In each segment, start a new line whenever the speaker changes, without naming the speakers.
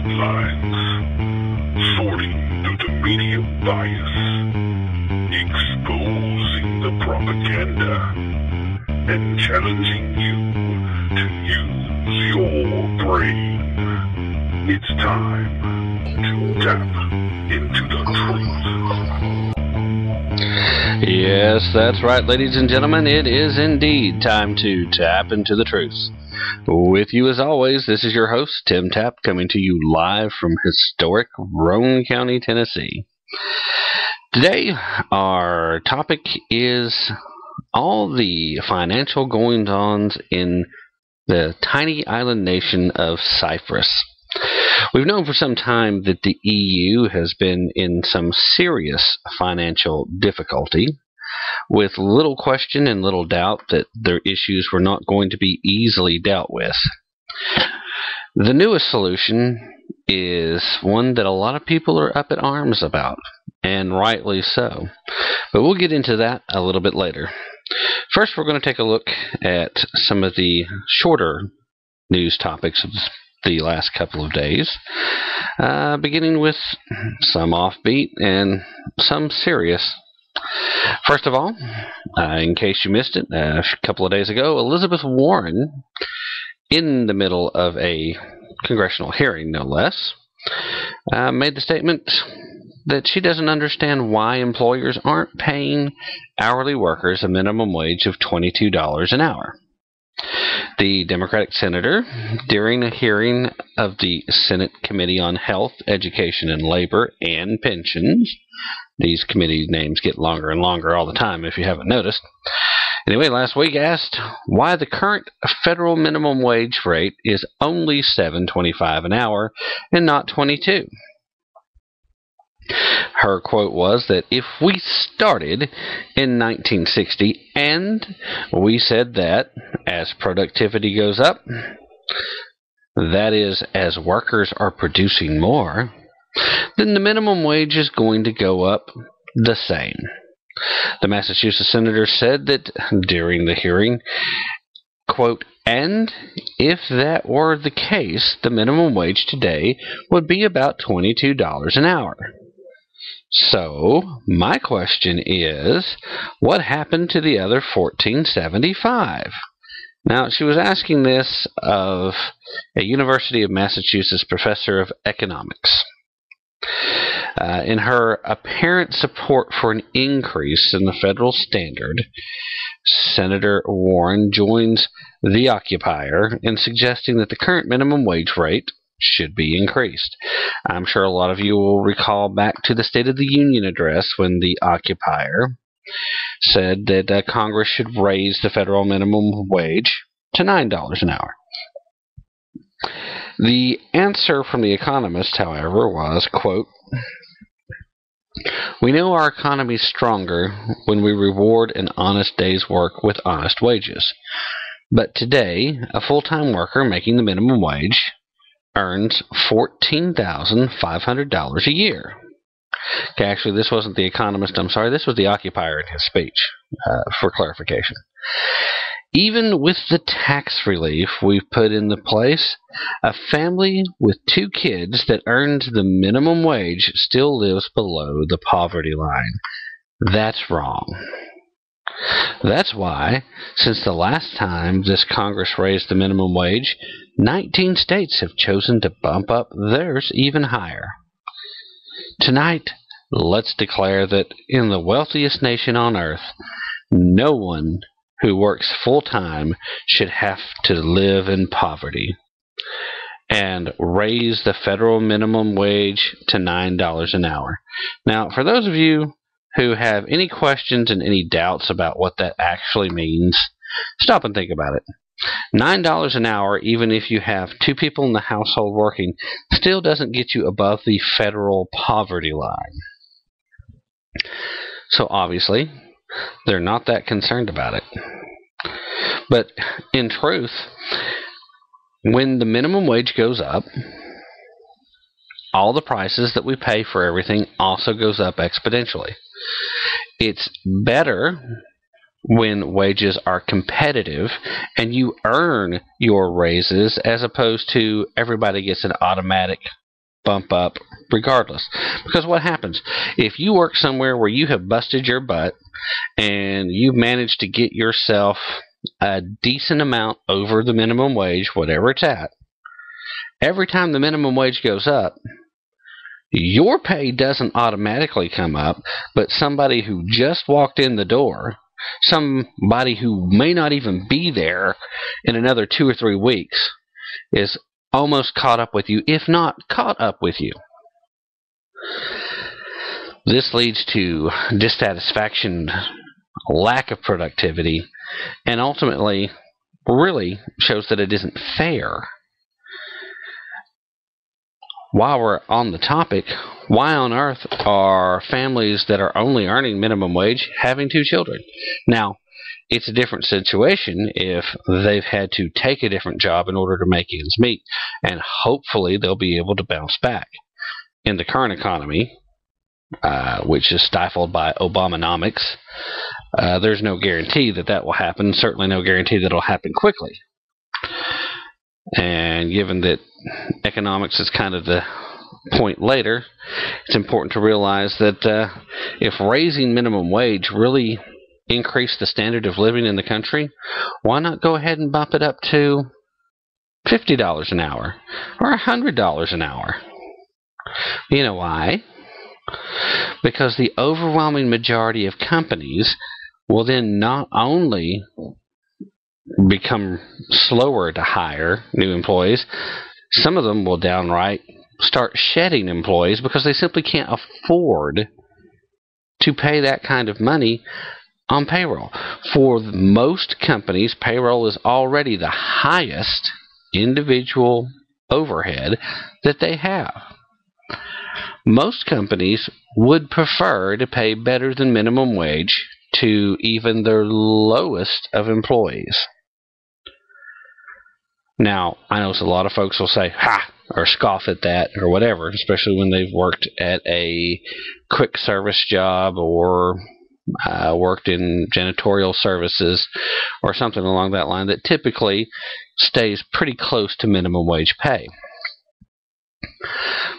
headlines, sorting through the media bias, exposing the propaganda, and challenging you to use your brain. It's time to tap into the truth.
Yes, that's right, ladies and gentlemen. It is indeed time to tap into the truth. With you as always, this is your host, Tim Tapp, coming to you live from historic Roane County, Tennessee. Today, our topic is all the financial goings-ons in the tiny island nation of Cyprus. We've known for some time that the EU has been in some serious financial difficulty, with little question and little doubt that their issues were not going to be easily dealt with. The newest solution is one that a lot of people are up at arms about, and rightly so. But we'll get into that a little bit later. First, we're going to take a look at some of the shorter news topics of the last couple of days, beginning with some offbeat and some serious. First of all, in case you missed it, a couple of days ago, Elizabeth Warren, in the middle of a congressional hearing, no less, made the statement that she doesn't understand why employers aren't paying hourly workers a minimum wage of $22 an hour. The Democratic senator, during a hearing of the Senate Committee on Health, Education, and Labor and Pensions — these committee names get longer and longer all the time if you haven't noticed — anyway, last week asked why the current federal minimum wage rate is only $7.25 an hour and not $22. Her quote was that if we started in 1960 and we said that as productivity goes up, that is, as workers are producing more, then the minimum wage is going to go up the same. The Massachusetts senator said that during the hearing, quote, and if that were the case, the minimum wage today would be about $22 an hour. So, my question is, what happened to the other $14.75? Now, she was asking this of a University of Massachusetts professor of economics. In her apparent support for an increase in the federal standard, Senator Warren joins the occupier in suggesting that the current minimum wage rate should be increased. I'm sure a lot of you will recall back to the State of the Union address when the occupier said that Congress should raise the federal minimum wage to $9 an hour. The answer from the economist, however, was, quote, we know our economy is stronger when we reward an honest day's work with honest wages. But today, a full-time worker making the minimum wage earns $14,500 a year. Okay, actually, this wasn't the economist, I'm sorry, this was the occupier in his speech, for clarification. Even with the tax relief we've put into place, a family with 2 kids that earns the minimum wage still lives below the poverty line. That's wrong. That's why, since the last time this Congress raised the minimum wage, 19 states have chosen to bump up theirs even higher. Tonight, let's declare that in the wealthiest nation on earth, no one who works full-time should have to live in poverty, and raise the federal minimum wage to $9 an hour. Now, for those of you who have any questions and any doubts about what that actually means, stop and think about it. $9 an hour, even if you have 2 people in the household working, still doesn't get you above the federal poverty line. So obviously, they're not that concerned about it. But in truth, when the minimum wage goes up, all the prices that we pay for everything also goes up exponentially. It's better when wages are competitive and you earn your raises as opposed to everybody gets an automatic bump up regardless. Because what happens? If you work somewhere where you have busted your butt and you've managed to get yourself a decent amount over the minimum wage, whatever it's at, every time the minimum wage goes up, your pay doesn't automatically come up, but somebody who just walked in the door, somebody who may not even be there in another 2 or 3 weeks, is almost caught up with you, if not caught up with you. This leads to dissatisfaction, lack of productivity, and ultimately really shows that it isn't fair. While we're on the topic, why on earth are families that are only earning minimum wage having 2 children? Now, it's a different situation if they've had to take a different job in order to make ends meet, and hopefully they'll be able to bounce back. In the current economy, which is stifled by Obamonomics, there's no guarantee that that will happen, certainly no guarantee that it'll happen quickly. And given that economics is kind of the point later, it's important to realize that if raising minimum wage really increased the standard of living in the country, why not go ahead and bump it up to $50 an hour or $100 an hour? You know why? Because the overwhelming majority of companies will then not only become slower to hire new employees, some of them will downright start shedding employees because they simply can't afford to pay that kind of money on payroll. For most companies, payroll is already the highest individual overhead that they have. Most companies would prefer to pay better than minimum wage to even their lowest of employees. Now, I know a lot of folks will say, ha, or scoff at that, or whatever, especially when they've worked at a quick service job or worked in janitorial services or something along that line that typically stays pretty close to minimum wage pay.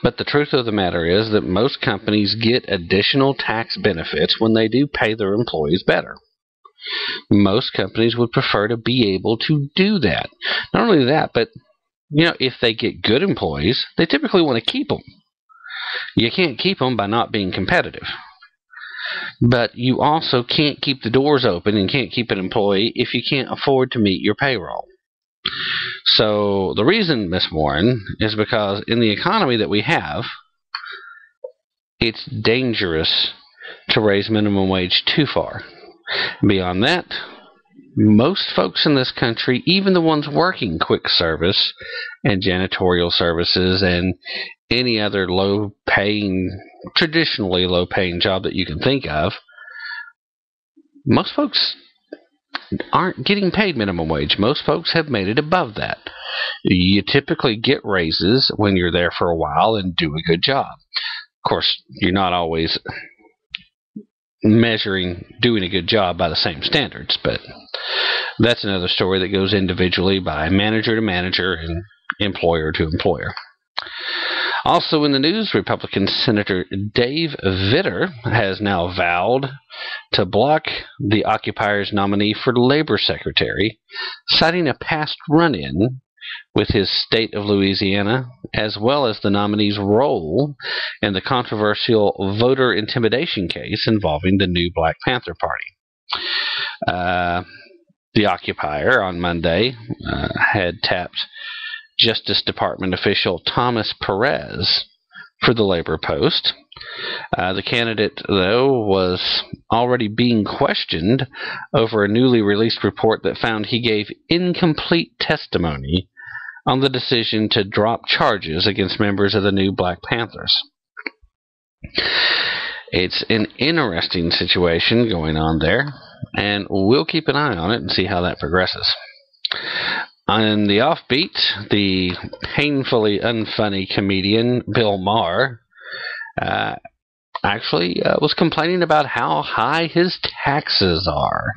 But the truth of the matter is that most companies get additional tax benefits when they do pay their employees better. Most companies would prefer to be able to do that. Not only that, but if they get good employees, they typically want to keep them. You can't keep them by not being competitive. But you also can't keep the doors open and can't keep an employee if you can't afford to meet your payroll. So the reason, Miss Warren, is because in the economy that we have, it's dangerous to raise minimum wage too far. Beyond that, most folks in this country, even the ones working quick service and janitorial services and any other traditionally low-paying job that you can think of, most folks aren't getting paid minimum wage. Most folks have made it above that. You typically get raises when you're there for a while and do a good job. Of course, you're not always measuring doing a good job by the same standards, but that's another story that goes individually by manager to manager and employer to employer. Also in the news, Republican Senator Dave Vitter has now vowed to block the Occupier's nominee for Labor Secretary, citing a past run-in with his state of Louisiana, as well as the nominee's role in the controversial voter intimidation case involving the new Black Panther Party. The Occupier on Monday had tapped Justice Department official Thomas Perez for the labor post. The candidate, though, was already being questioned over a newly released report that found he gave incomplete testimony on the decision to drop charges against members of the new Black Panthers. It's an interesting situation going on there, and we'll keep an eye on it and see how that progresses. On the offbeat, the painfully unfunny comedian Bill Maher actually was complaining about how high his taxes are.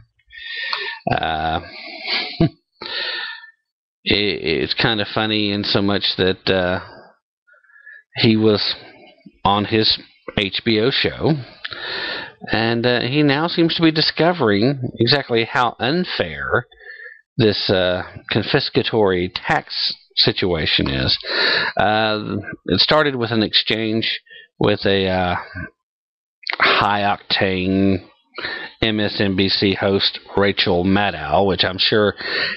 It's kind of funny in so much that he was on his HBO show, and he now seems to be discovering exactly how unfair this confiscatory tax situation is. It started with an exchange with a high-octane MSNBC host, Rachel Maddow, which I'm sure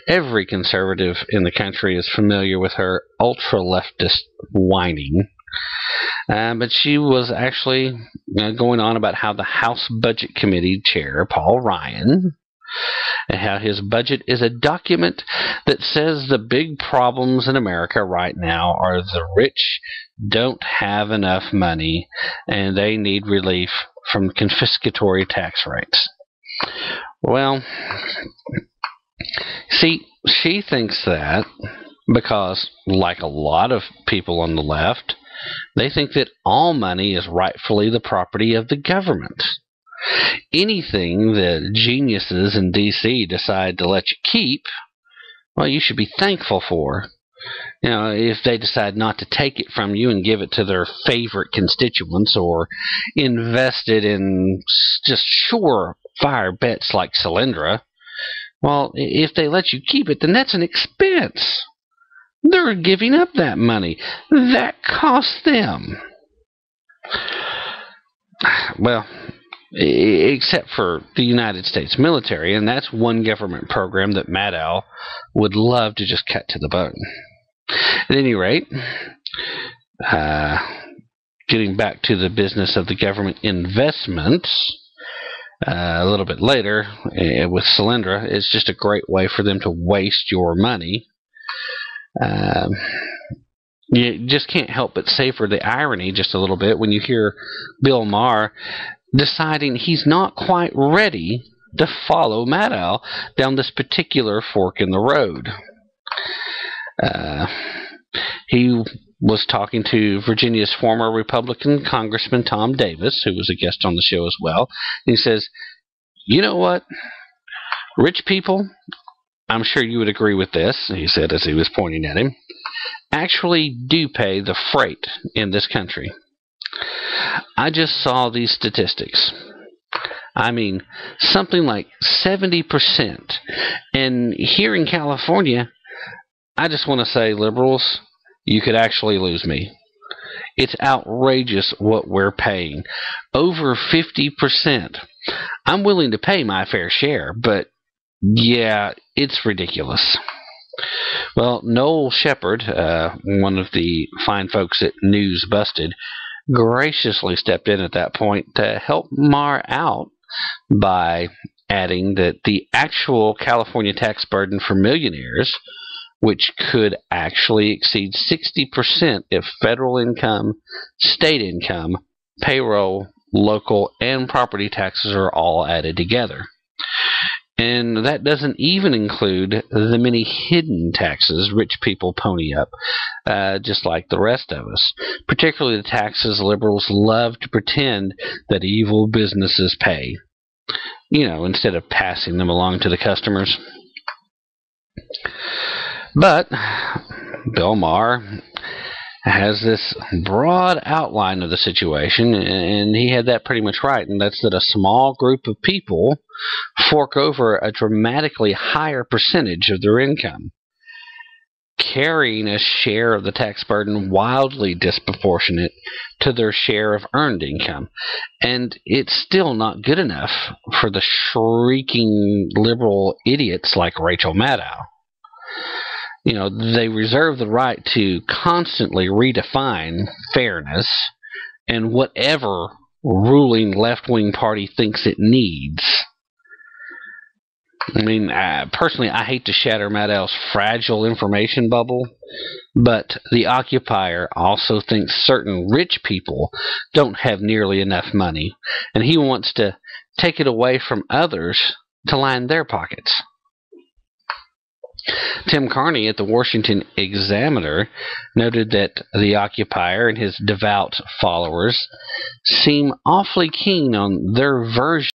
every conservative in the country is familiar with her ultra-leftist whining. But she was actually going on about how the House Budget Committee chair, Paul Ryan, and how his budget is a document that says the big problems in America right now are the rich don't have enough money and they need relief from confiscatory tax rates. Well, see, she thinks that because, like a lot of people on the left, they think that all money is rightfully the property of the government. Anything that geniuses in D.C. decide to let you keep, well, you should be thankful for. If they decide not to take it from you and give it to their favorite constituents or invest it in just surefire bets like Solyndra, well, if they let you keep it, then that's an expense. They're giving up that money. That costs them. Well, except for the United States military, and that's one government program that Maddow would love to just cut to the bone. At any rate, getting back to the business of the government investments, a little bit later with Solyndra, it's just a great way for them to waste your money. You just can't help but savor the irony just a little bit when you hear Bill Maher deciding he's not quite ready to follow Maddow down this particular fork in the road. He was talking to Virginia's former Republican Congressman Tom Davis, who was a guest on the show as well. And he says, you know what? Rich people, I'm sure you would agree with this, he said as he was pointing at him, actually do pay the freight in this country. I just saw these statistics. I mean, something like 70%. And here in California, I just want to say, liberals, you could actually lose me. It's outrageous what we're paying. Over 50%. I'm willing to pay my fair share, but yeah, it's ridiculous. Well, Noel Shepard, one of the fine folks at News Busted, graciously stepped in at that point to help Maher out by adding that the actual California tax burden for millionaires, which could actually exceed 60% if federal income, state income, payroll, local, and property taxes are all added together. And that doesn't even include the many hidden taxes rich people pony up, just like the rest of us. Particularly the taxes liberals love to pretend that evil businesses pay, instead of passing them along to the customers. But Bill Maher has this broad outline of the situation, and he had that pretty much right, and that's that a small group of people fork over a dramatically higher percentage of their income, carrying a share of the tax burden wildly disproportionate to their share of earned income. And it's still not good enough for the shrieking liberal idiots like Rachel Maddow. They reserve the right to constantly redefine fairness and whatever ruling left-wing party thinks it needs. I mean, personally, I hate to shatter Maddow's fragile information bubble, but the occupier also thinks certain rich people don't have nearly enough money, and he wants to take it away from others to line their pockets. Tim Carney at the Washington Examiner noted that the occupier and his devout followers seem awfully keen on their version